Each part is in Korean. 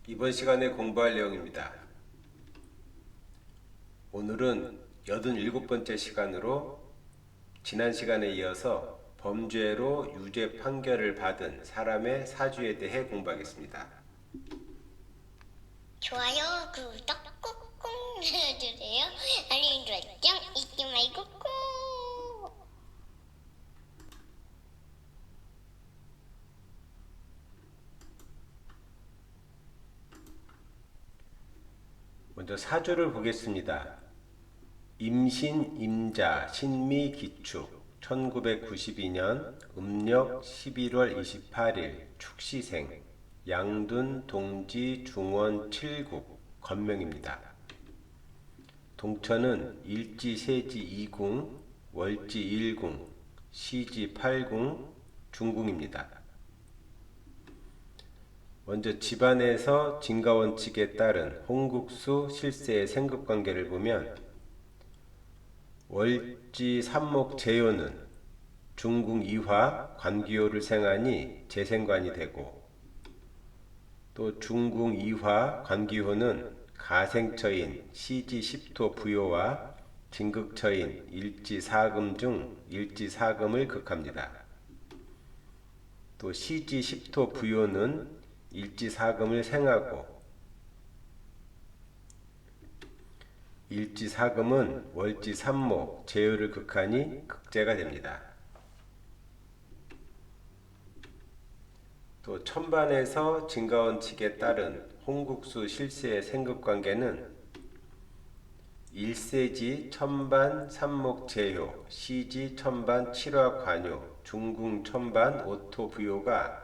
이번 시간에 공부할 내용입니다. 오늘은 87번째 시간으로 지난 시간에 이어서 범죄로 유죄 판결을 받은 사람의 사주에 대해 공부하겠습니다. 좋아요, 구독 꾹꾹 눌러주세요. 알림 설정 잊지 말고 꾹. 먼저 사주를 보겠습니다. 임신, 임자, 신미, 기축 1992년 음력 11월 28일 축시생 양둔, 동지, 중원, 칠국 건명입니다. 동천은 일지, 세지 2궁, 월지 1궁, 시지 8궁, 중궁입니다. 먼저 집안에서 진가원칙에 따른 홍국수 실세의 생급관계를 보면 월지 삼목 재요는 중궁 이화 관기호를 생하니 재생관이 되고, 또 중궁 이화 관기호는 가생처인 시지 십토 부요와 진극처인 일지 사금 중 일지 사금을 극합니다. 또 시지 십토 부요는 일지 사금을 생하고, 일지 사금은 월지 삼목 재요를 극하니 극재가 됩니다. 또 천반에서 진가원칙에 따른 홍국수 실세의 생급관계는 일세지 천반 삼목 재효, 시지 천반 칠화 관요, 중궁 천반 오토 부요가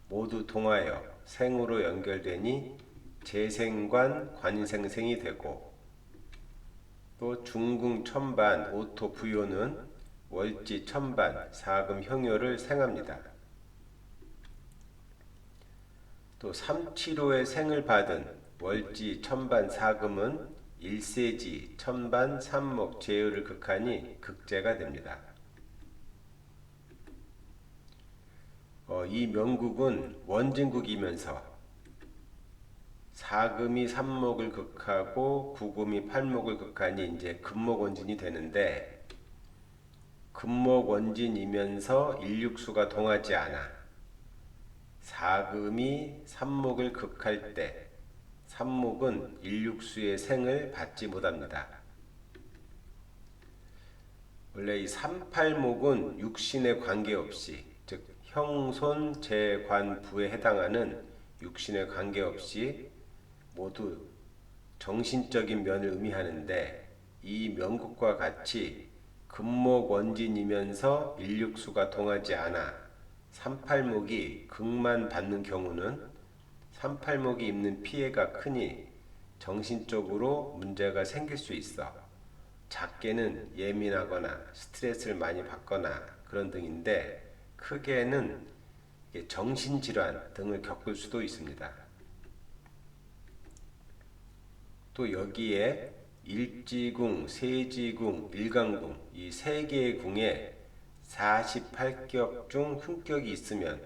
모두 동하여 생으로 연결되니 재생관 관생생이 되고, 또 중궁 천반 오토 부요는 월지 천반 사금 형요를 생합니다. 또 삼칠호의 생을 받은 월지 천반 사금은 일세지 천반 삼목 재요를 극하니 극재가 됩니다. 이 명국은 원진국이면서 사금이 삼목을 극하고 구금이 팔목을 극하니 이제 금목원진이 되는데, 금목원진이면서 일육수가 동하지 않아 사금이 삼목을 극할 때 삼목은 일육수의 생을 받지 못합니다. 원래 이 삼팔목은 육신에 관계없이, 즉 형손 재관부에 해당하는 육신에 관계없이 모두 정신적인 면을 의미하는데, 이 명국과 같이 금목원진이면서 일육수가 동하지 않아 삼팔목이 극만 받는 경우는 삼팔목이 입는 피해가 크니 정신적으로 문제가 생길 수 있어 작게는 예민하거나 스트레스를 많이 받거나 그런 등인데, 크게는 정신질환 등을 겪을 수도 있습니다. 또 여기에 일지궁, 세지궁, 일간궁 이 세 개의 궁에 48격 중 흉격이 있으면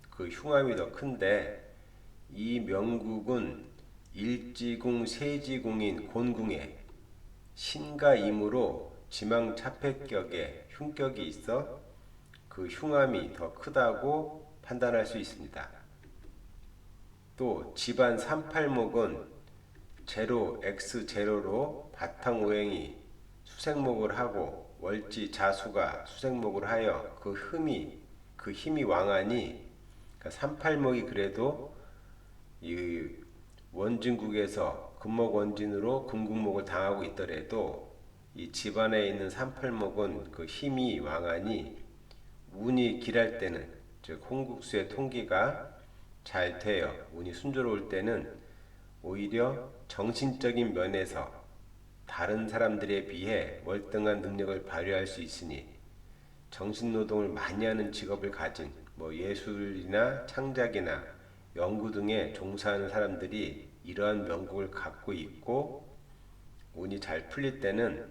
그 흉함이 더 큰데, 이 명국은 일지궁, 세지궁인 곤궁에 신가임으로 지망차폐격에 흉격이 있어 그 흉함이 더 크다고 판단할 수 있습니다. 또 집안 38목은 제로 x 제로로 바탕오행이 수생목을 하고 월지 자수가 수생목을 하여 그 힘이 왕하니, 그러니까 38목이 그래도 이 원진국에서 금목원진으로 금국목을 당하고 있더라도 이 집안에 있는 38목은 그 힘이 왕하니 운이 길할 때는, 즉 홍국수의 통기가 잘 되어 운이 순조로울 때는 오히려 정신적인 면에서 다른 사람들에 비해 월등한 능력을 발휘할 수 있으니, 정신노동을 많이 하는 직업을 가진 예술이나 창작이나 연구 등에 종사하는 사람들이 이러한 명국을 갖고 있고, 운이 잘 풀릴 때는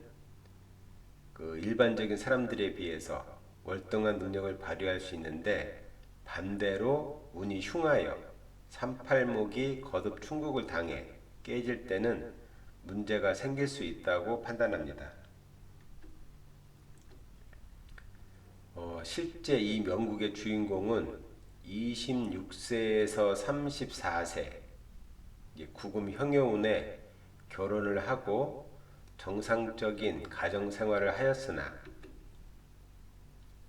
그 일반적인 사람들에 비해서 월등한 능력을 발휘할 수 있는데, 반대로 운이 흉하여 38목이 거듭 충국을 당해 깨질 때는 문제가 생길 수 있다고 판단합니다. 실제 이 명국의 주인공은 26세에서 34세 구금 형효운에 결혼을 하고 정상적인 가정생활을 하였으나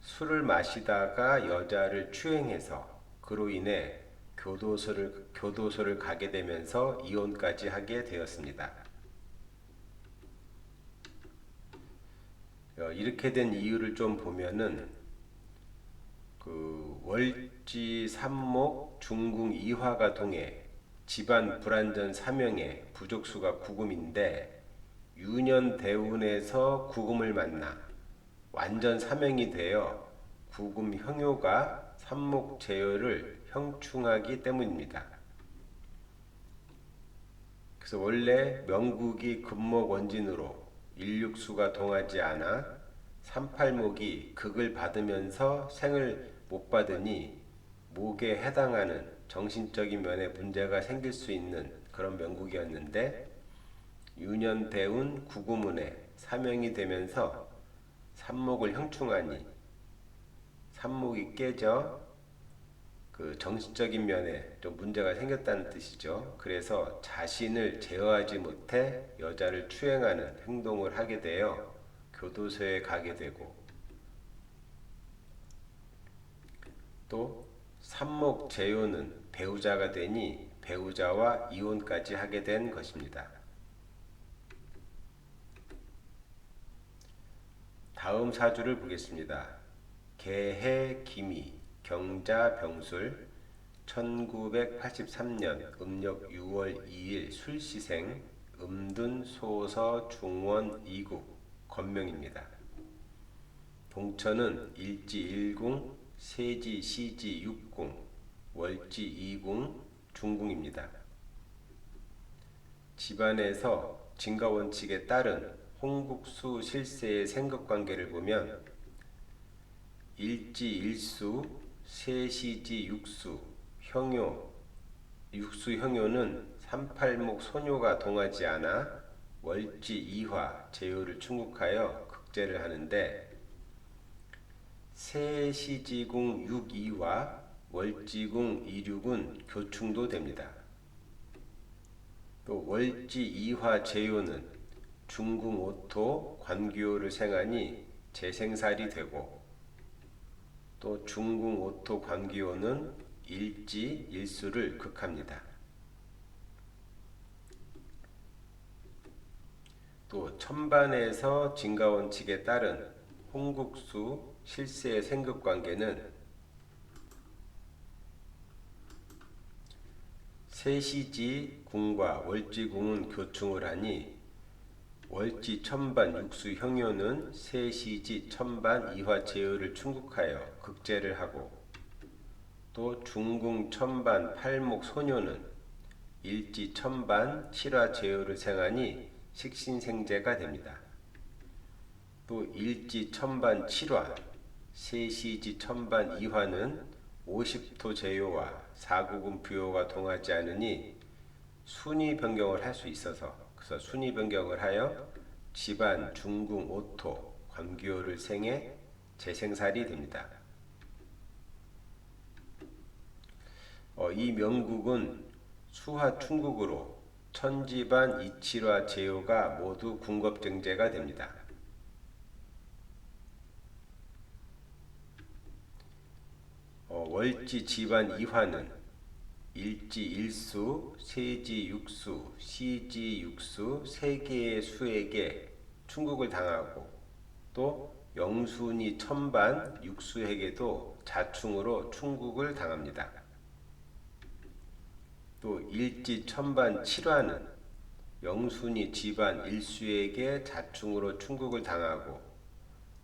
술을 마시다가 여자를 추행해서 그로 인해 교도소를 가게 되면서 이혼까지 하게 되었습니다. 이렇게 된 이유를 좀 보면은 월지 삼목 중궁 이화가 동해 집안 불완전 사명의 부족수가 구금인데 유년 대운에서 구금을 만나 완전 사명이 되어 구금 형효가 삼목 제요를 형충하기 때문입니다. 그래서 원래 명국이 금목 원진으로 일육수가 동하지 않아 38목이 극을 받으면서 생을 못 받으니 목에 해당하는 정신적인 면에 문제가 생길 수 있는 그런 명국이었는데 유년대운 구구문에 사명이 되면서 삼목을 형충하니 삼목이 깨져 정신적인 면에 좀 문제가 생겼다는 뜻이죠. 그래서 자신을 제어하지 못해 여자를 추행하는 행동을 하게 되어 교도소에 가게 되고 또 삼목 제요는 배우자가 되니 배우자와 이혼까지 하게 된 것입니다. 다음 사주를 보겠습니다. 개해 기미 경자 병술 1983년 음력 6월 2일 술시생 음둔 소서 중원 2국 건명입니다. 동천은 일지 1궁 세지 시지 6궁 월지 2궁 중궁입니다. 집안에서 진가원칙에 따른 홍국수 실세의 생극관계를 보면 일지 일수 세시지 육수 형효 육수 형효는 38목 소묘가 동하지 않아 월지 이화 제요를 충국하여 극제를 하는데 세시지궁 6이와 월지궁 26은 교충도 됩니다. 또 월지 이화 제요는 중궁 오토 관귀호를 생하니 재생살이 되고 또 중궁 오토 관귀호는 일지 일수를 극합니다. 또 천반에서 진가원칙에 따른 홍국수 실세의 생극관계는 세시지 궁과 월지 궁은 교충을 하니 월지 천반 육수 형효는 세시지 천반 이화 제요를 충국하여 극제를 하고 또 중궁 천반 팔목 소묘는 일지 천반 칠화 제요를 생하니 식신생제가 됩니다. 또 일지 천반 칠화 세시지 천반 이화는 50토 제요와 사구금 부요가 동하지 않으니 순위 변경을 할 수 있어서 그래서 순위 변경을 하여 집안 중궁 오토 관귀호를 생해 재생살이 됩니다. 이 명국은 수화 충국으로 천지반 이칠화 제요가 모두 궁겁증제가 됩니다. 월지 집안 이화는 일지 일수, 세지 육수, 시지 육수 세 개의 수에게 충국을 당하고 또 영순이 천반 육수에게도 자충으로 충국을 당합니다. 또 일지 천반 칠화는 영순이 집안 일수에게 자충으로 충국을 당하고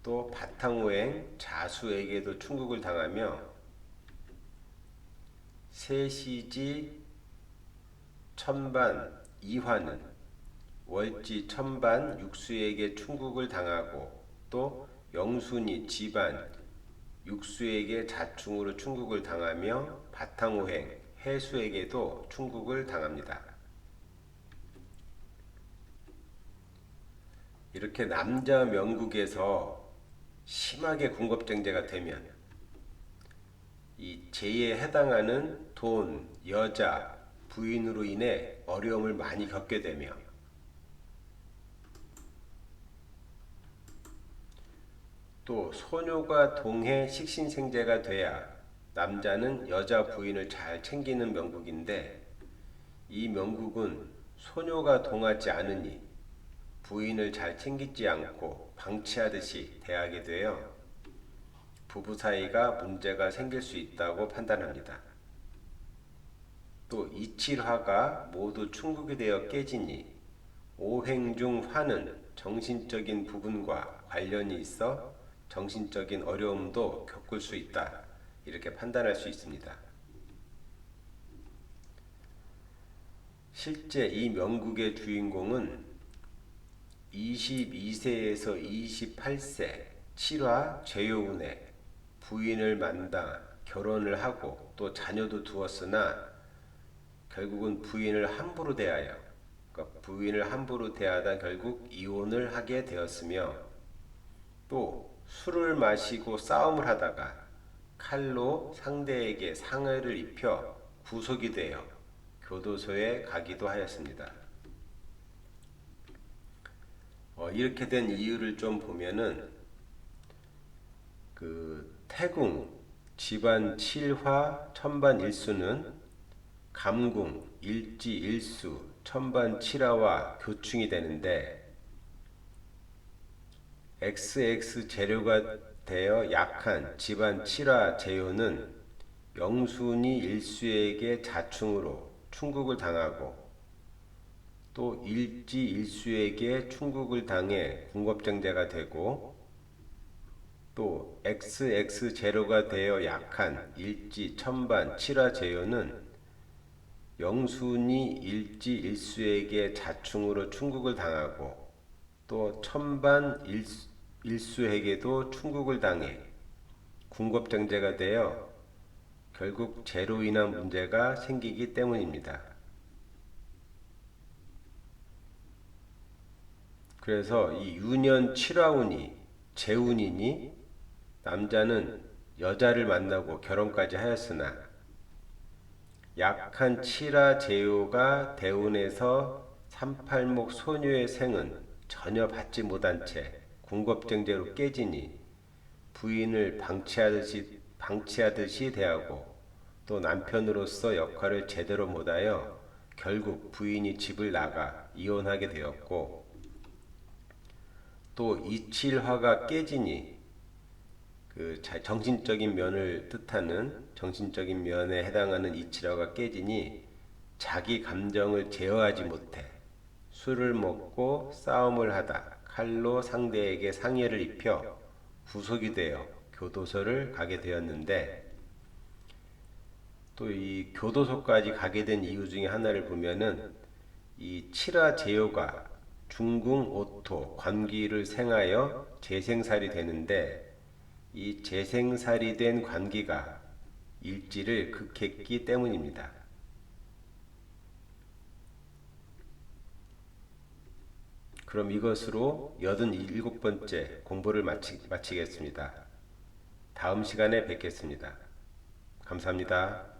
또 바탕호행 자수에게도 충국을 당하며 세시지 천반 이화는 월지 천반 육수에게 충국을 당하고 또 영순이 집안 육수에게 자충으로 충국을 당하며 바탕호행 해수에게도 충국을 당합니다. 이렇게 남자 명국에서 심하게 군겁쟁제가 되면 이 제에 해당하는 돈, 여자, 부인으로 인해 어려움을 많이 겪게 되며 또 소녀가 동해 식신생제가 돼야 남자는 여자 부인을 잘 챙기는 명국인데 이 명국은 소녀가 동하지 않으니 부인을 잘 챙기지 않고 방치하듯이 대하게 되어 부부 사이가 문제가 생길 수 있다고 판단합니다. 또 이칠화가 모두 충국이 되어 깨지니 오행 중 화는 정신적인 부분과 관련이 있어 정신적인 어려움도 겪을 수 있다. 이렇게 판단할 수 있습니다. 실제 이 명국의 주인공은 22세에서 28세 7화 죄요운에 부인을 만나 결혼을 하고 또 자녀도 두었으나 결국은 부인을 함부로 대하여 그러니까 부인을 함부로 대하다 결국 이혼을 하게 되었으며 또 술을 마시고 싸움을 하다가 칼로 상대에게 상해를 입혀 구속이 되어 교도소에 가기도 하였습니다. 이렇게 된 이유를 좀 보면은 태궁 집안 7화 천반 1수는 감궁 일지 1수 천반 7화와 교충이 되는데 XX 재료가 되어 약한 집안 7화 재요는 영순이 일수에게 자충으로 충국을 당하고 또 일지 일수에게 충국을 당해 군겁쟁제가 되고 또 XX 재료가 되어 약한 일지 천반 7화 재요는 영순이 일지 일수에게 자충으로 충국을 당하고 또 천반 일수에게도 충국을 당해 군겁쟁제가 되어 결국 재로 인한 문제가 생기기 때문입니다. 그래서 이 유년 7화운이 재운이니 남자는 여자를 만나고 결혼까지 하였으나 약한 7화 재요가 대운에서 38목 소녀의 생은 전혀 받지 못한 채 군겁쟁제로 깨지니 부인을 방치하듯이 대하고 또 남편으로서 역할을 제대로 못하여 결국 부인이 집을 나가 이혼하게 되었고 또 이칠화가 깨지니 정신적인 면을 뜻하는 정신적인 면에 해당하는 이칠화가 깨지니 자기 감정을 제어하지 못해 술을 먹고 싸움을 하다 칼로 상대에게 상해를 입혀 구속이 되어 교도소를 가게 되었는데 또 이 교도소까지 가게 된 이유 중에 하나를 보면은 이 칠화 재요가 중궁 오토 관기를 생하여 재생살이 되는데 이 재생살이 된 관기가 일지를 극했기 때문입니다. 그럼 이것으로 87번째 공부를 마치겠습니다. 다음 시간에 뵙겠습니다. 감사합니다.